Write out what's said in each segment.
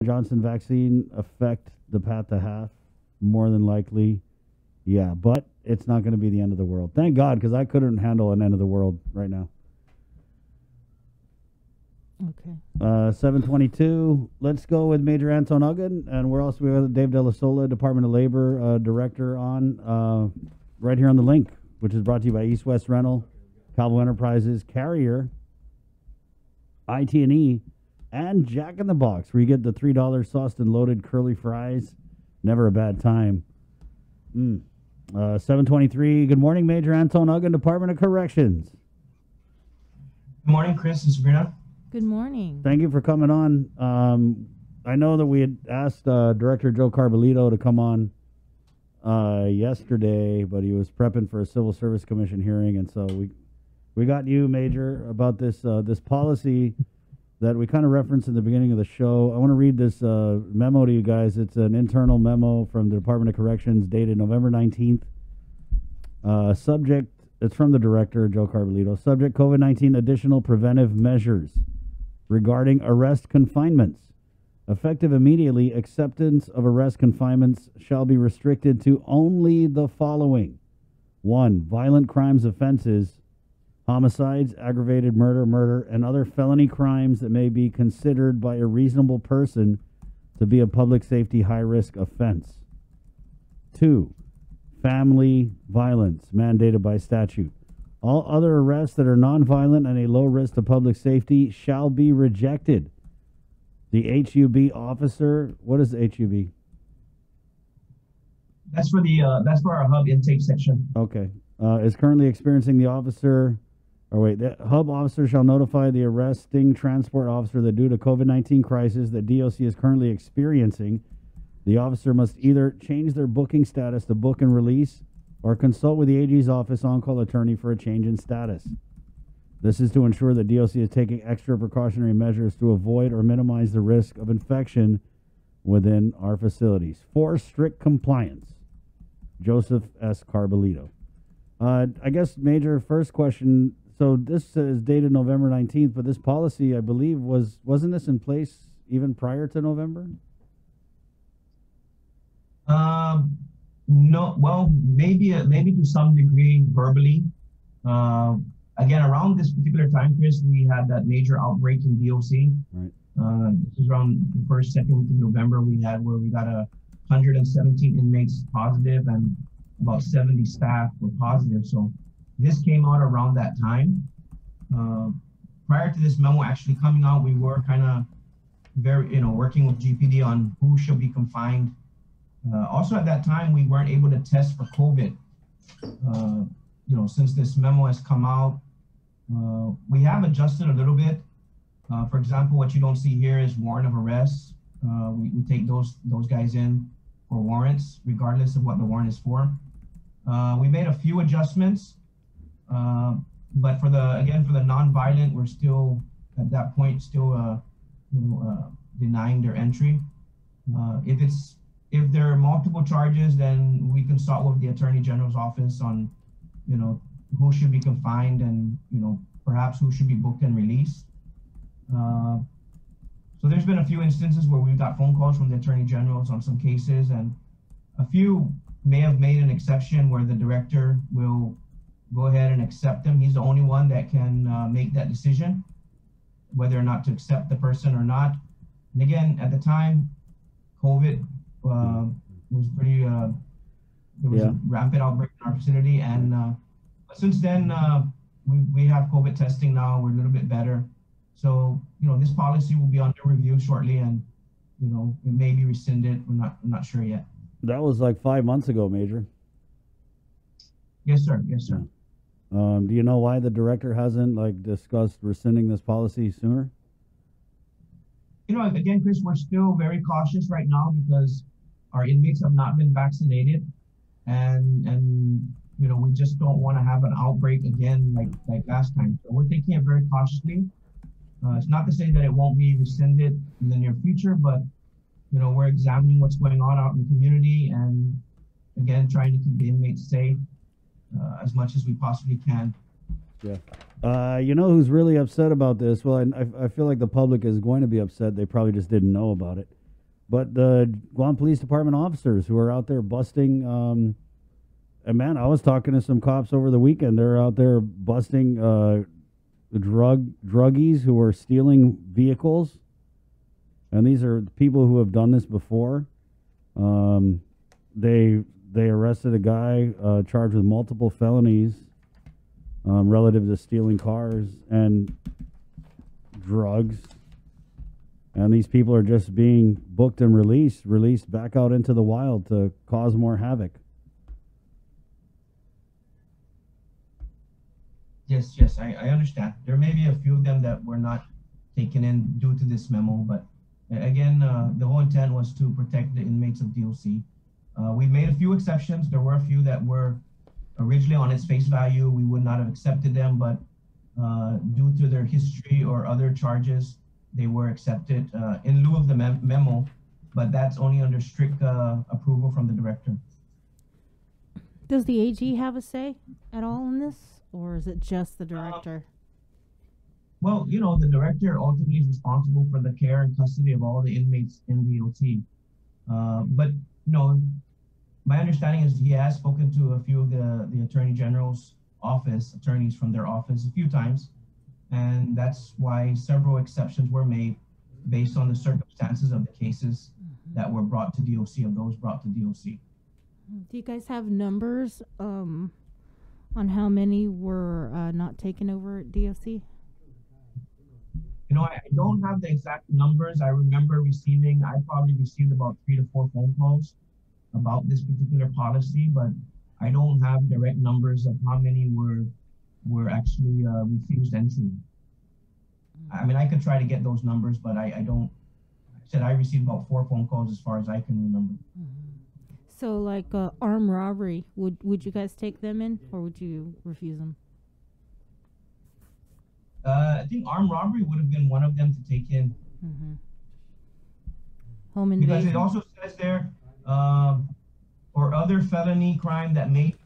Johnson vaccine affect the path to half? More than likely, yeah, but it's not going to be the end of the world. Thank God, because I couldn't handle an end of the world right now. Okay. 722. Let's go with Major Anton Uggan, and we have Dave De La Sola, Department of Labor Director, on right here on the link, which is brought to you by East West Rental, Calvo Enterprises, Carrier, IT&E, and Jack in the Box, where you get the $3 sauced and loaded curly fries. Never a bad time. 723. Good morning, Major Anton Uggan, Department of Corrections. Good morning, Chris and Sabrina. Good morning. Thank you for coming on. I know that we had asked Director Joe Carbolito to come on yesterday, but he was prepping for a Civil Service Commission hearing, and so we got you, Major, about this this policy that we kind of referenced in the beginning of the show. I want to read this memo to you guys. It's an internal memo from the Department of Corrections dated November 19th. Subject, it's from the Director, Joe Carbolito. Subject, COVID-19 additional preventive measures regarding arrest confinements. Effective immediately, acceptance of arrest confinements shall be restricted to only the following. 1. Violent crimes offenses, homicides, aggravated murder, and other felony crimes that may be considered by a reasonable person to be a public safety high-risk offense. 2. Family violence, mandated by statute. All other arrests that are nonviolent and a low risk to public safety shall be rejected. The HUB officer, what is HUB? That's for our hub intake section. Okay. Is currently experiencing the officer, the hub officer shall notify the arresting transport officer that due to COVID-19 crisis that DOC is currently experiencing, the officer must either change their booking status to book and release or consult with the AG's office on-call attorney for a change in status. This is to ensure that DOC is taking extra precautionary measures to avoid or minimize the risk of infection within our facilities. For strict compliance, Joseph S. Carbolito. I guess, Major, first question. So this is dated November 19th, but this policy, I believe, wasn't this in place even prior to November? No, well, maybe to some degree verbally. Again, around this particular time, Chris, we had that major outbreak in DOC. Right. This was around the first, second week of November. We got 117 inmates positive and about 70 staff were positive. So this came out around that time. Prior to this memo actually coming out, we were kind of working with GPD on who should be confined. Also at that time, we weren't able to test for COVID. Since this memo has come out, we have adjusted a little bit. For example, what you don't see here is warrant of arrest. We take those guys in for warrants, regardless of what the warrant is for. We made a few adjustments, but for the non-violent, we're still at that point denying their entry. If there are multiple charges, then we consult with the Attorney General's office on, who should be confined and, perhaps who should be booked and released. So there's been a few instances where we've got phone calls from the Attorney Generals on some cases, and a few may have made an exception where the director will go ahead and accept them. He's the only one that can make that decision, whether or not to accept the person or not. And again, at the time, COVID was pretty, there was a rampant outbreak in our vicinity. And since then, we have COVID testing now. We're a little bit better. So, this policy will be under review shortly, and, it may be rescinded. We're not sure yet. That was like 5 months ago, Major. Yes, sir. Yes, sir. Do you know why the director hasn't discussed rescinding this policy sooner? Again, Chris, we're still very cautious right now because our inmates have not been vaccinated, and we just don't want to have an outbreak again like last time. So we're taking it very cautiously. It's not to say that it won't be rescinded in the near future, but we're examining what's going on out in the community and again trying to keep the inmates safe as much as we possibly can. Yeah. Who's really upset about this? Well, I feel like the public is going to be upset. They probably just didn't know about it. But the Guam Police Department officers who are out there busting, and man, I was talking to some cops over the weekend. They're out there busting druggies who are stealing vehicles, and these are people who have done this before. They arrested a guy charged with multiple felonies relative to stealing cars and drugs. And these people are just being booked and released back out into the wild to cause more havoc. Yes, I understand. There may be a few of them that were not taken in due to this memo, but again, the whole intent was to protect the inmates of DOC. We made a few exceptions. There were a few that were originally on its face value. We would not have accepted them, but due to their history or other charges, they were accepted in lieu of the memo, but that's only under strict approval from the director. Does the AG have a say at all in this, or is it just the director? Well, the director ultimately is responsible for the care and custody of all the inmates in the OT. But, my understanding is he has spoken to a few of the Attorney General's office, attorneys from their office a few times. And that's why several exceptions were made based on the circumstances of the cases that were brought to DOC, of those brought to DOC. Do you guys have numbers on how many were not taken over at DOC? I don't have the exact numbers. I remember I probably received about 3 to 4 phone calls about this particular policy, but I don't have direct numbers of how many were actually refused entry. I mean, I could try to get those numbers, but I don't. I said I received about 4 phone calls as far as I can remember. So, like armed robbery, would you guys take them in, or would you refuse them? I think armed robbery would have been one of them to take in. Home invasion. Because it also says there, or other felony crime that may be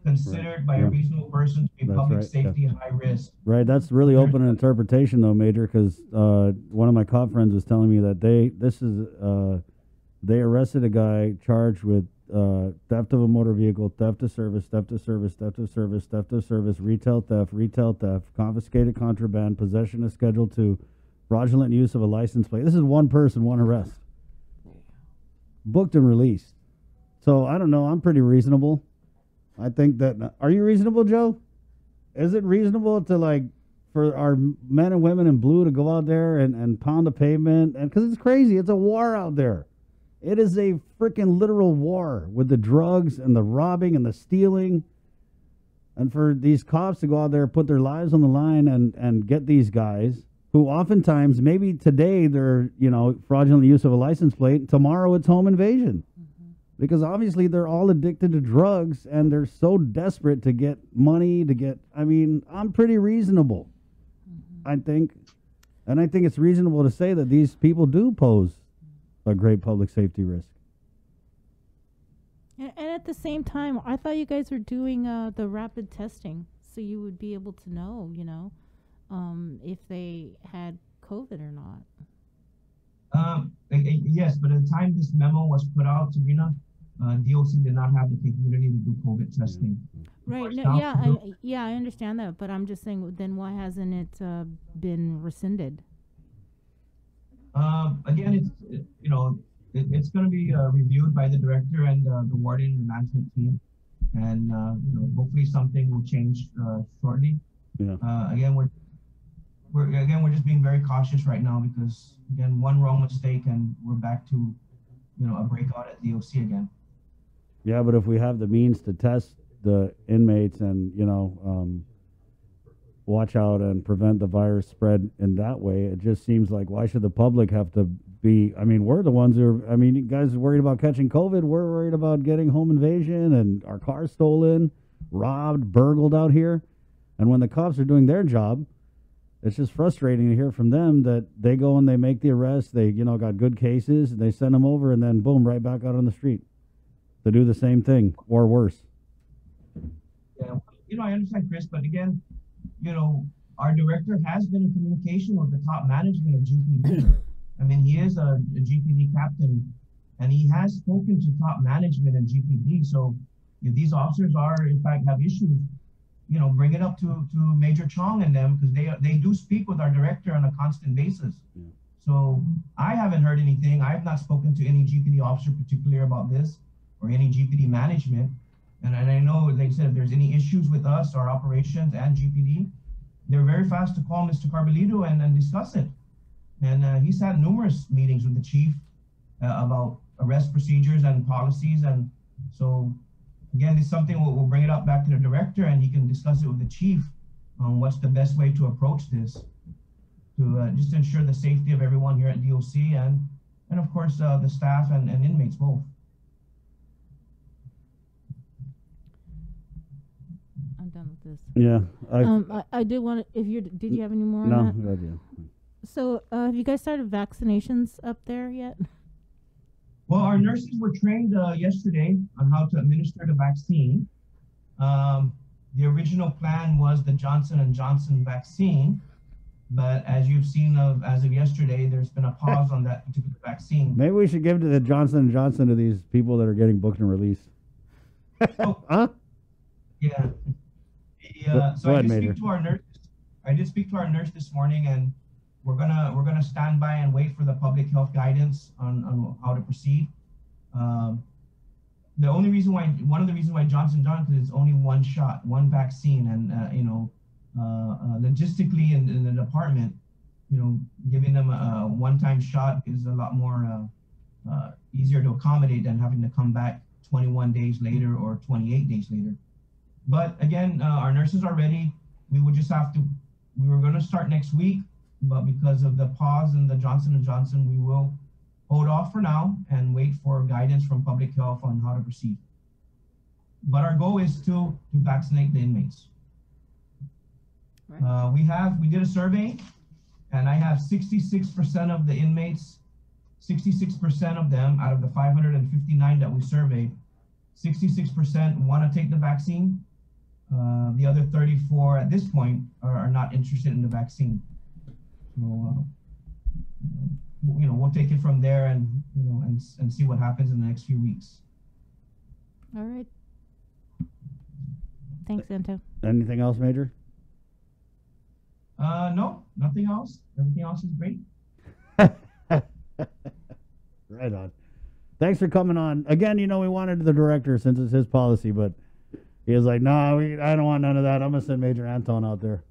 considered by a reasonable person to be public safety high risk. Right, that's really open an interpretation though, Major, because one of my cop friends was telling me that they arrested a guy charged with theft of a motor vehicle, theft of service, theft of service, theft of service, theft of service, retail theft, confiscated contraband, possession of Schedule 2, fraudulent use of a license plate. This is one person, one arrest. Booked and released. So I don't know, I'm pretty reasonable. I think that, are you reasonable, Joe? Is it reasonable to for our men and women in blue to go out there and pound the pavement? And because it's crazy, it's a war out there. It is a freaking literal war with the drugs and the robbing and the stealing. And for these cops to go out there, put their lives on the line and get these guys who oftentimes, maybe today they're, fraudulent use of a license plate. Tomorrow it's home invasion. Because obviously they're all addicted to drugs and they're so desperate to get money, I'm pretty reasonable, I think. And I think it's reasonable to say that these people do pose a great public safety risk. And at the same time, I thought you guys were doing the rapid testing, so you would be able to know, if they had COVID or not. Yes, but at the time this memo was put out, Sabrina, DOC did not have the capability to do COVID testing. Right. I understand that, but I'm just saying, then why hasn't it been rescinded? Again, it's going to be reviewed by the director and the warden and the management team, and hopefully something will change shortly. Yeah. Again, we're just being very cautious right now because again, one wrong mistake and we're back to a breakout at DOC again. Yeah, but if we have the means to test the inmates and watch out and prevent the virus spread in that way, it just seems like, why should the public have to be, we're the ones who are, you guys are worried about catching COVID, we're worried about getting home invasion and our cars stolen, robbed, burgled out here. And when the cops are doing their job, it's just frustrating to hear from them that they go and they make the arrest, they got good cases, they send them over, and then boom, right back out on the street to do the same thing or worse. Yeah, I understand, Chris, but again, our director has been in communication with the top management of GPD. I mean, he is a GPD captain, and he has spoken to top management in GPD. So if these officers are, in fact, have issues, you know, bring it up to Major Chong and them, because they do speak with our director on a constant basis. Yeah. So I haven't heard anything. I have not spoken to any GPD officer particularly about this, or any GPD management. And I know, like I said, if there's any issues with us, our operations and GPD, they're very fast to call Mr. Carbolito and discuss it. And he's had numerous meetings with the chief about arrest procedures and policies. And so, again, it's something we'll bring it up back to the director, and he can discuss it with the chief on what's the best way to approach this, to just ensure the safety of everyone here at DOC and of course, the staff and inmates both. I'm done with this. Yeah. I did want to, did you have any more on No, that? good, yeah. So, have you guys started vaccinations up there yet? Well, our nurses were trained yesterday on how to administer the vaccine. The original plan was the Johnson & Johnson vaccine, but as you've seen as of yesterday, there's been a pause on that particular vaccine. Maybe we should give to the Johnson & Johnson to these people that are getting booked and released. Oh, huh? yeah. So I did speak to our nurse. I did speak to our nurse this morning, and we're gonna stand by and wait for the public health guidance on how to proceed. One of the reasons why Johnson & Johnson is only one shot, one vaccine, and logistically in the department, giving them a one-time shot is a lot more easier to accommodate than having to come back 21 days later or 28 days later. But again, our nurses are ready. We would just have to. We were going to start next week, but because of the pause in the Johnson & Johnson, we will hold off for now and wait for guidance from public health on how to proceed. But our goal is to vaccinate the inmates. Right. We did a survey, and I have 66% of the inmates, 66% of them out of the 559 that we surveyed, 66% want to take the vaccine. The other 34 at this point are not interested in the vaccine. So, we'll take it from there and see what happens in the next few weeks. All right. Thanks, Anton. Anything else, Major? No, nothing else. Everything else is great. Right on. Thanks for coming on. Again, we wanted the director since it's his policy, but he was like, no, I don't want none of that. I'm going to send Major Anton out there.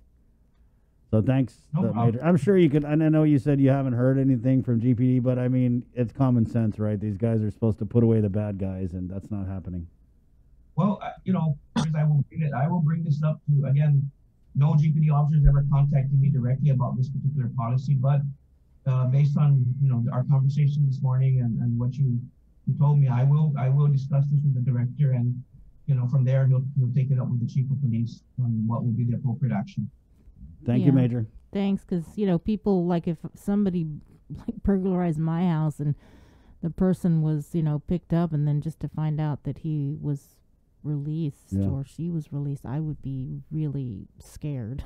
So thanks, Major. I'm sure you could, and I know you said you haven't heard anything from GPD, but I mean, it's common sense, right? These guys are supposed to put away the bad guys, and that's not happening. Well, I will bring this up to, again, no GPD officers ever contacted me directly about this particular policy, but based on, our conversation this morning and what you told me, I will discuss this with the director, and, from there, he'll take it up with the chief of police on what will be the appropriate action. Thank you, Major. Thanks, because, people, like, if somebody burglarized my house and the person was, picked up, and then just to find out that he was released or she was released, I would be really scared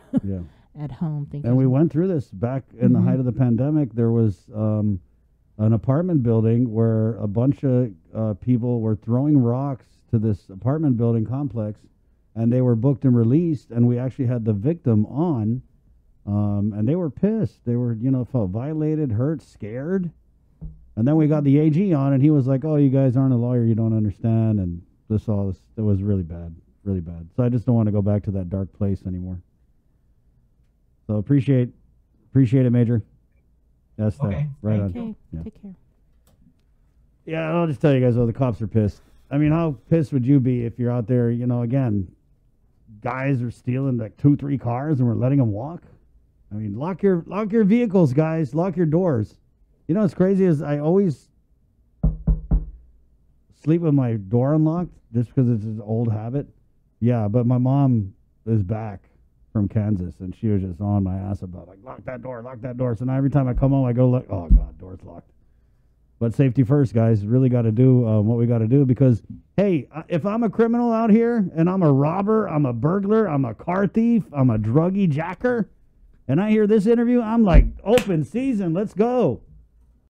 at home. And we went through this back in the height of the pandemic. There was an apartment building where a bunch of people were throwing rocks to this apartment building complex, and they were booked and released, and we actually had the victim on, and they were pissed. They were, felt violated, hurt, scared. And then we got the AG on, and he was like, oh, you guys aren't a lawyer, you don't understand, and it was really bad, really bad. So I just don't want to go back to that dark place anymore. So appreciate it, Major. That's okay. Right on. Okay, take care. Yeah, I'll just tell you guys, the cops are pissed. I mean, how pissed would you be if you're out there, again, guys are stealing like 2-3 cars and we're letting them walk? I mean, lock your vehicles, guys. Lock your doors. What's crazy is I always sleep with my door unlocked just because it's an old habit. Yeah, but my mom is back from Kansas, and she was just on my ass about, like, lock that door. So now every time I come home, I go, like, oh, God, door's locked. But safety first, guys. Really got to do what we got to do, because, hey, if I'm a criminal out here and I'm a robber, I'm a burglar, I'm a car thief, I'm a druggie jacker, and I hear this interview, I'm like, open season, let's go.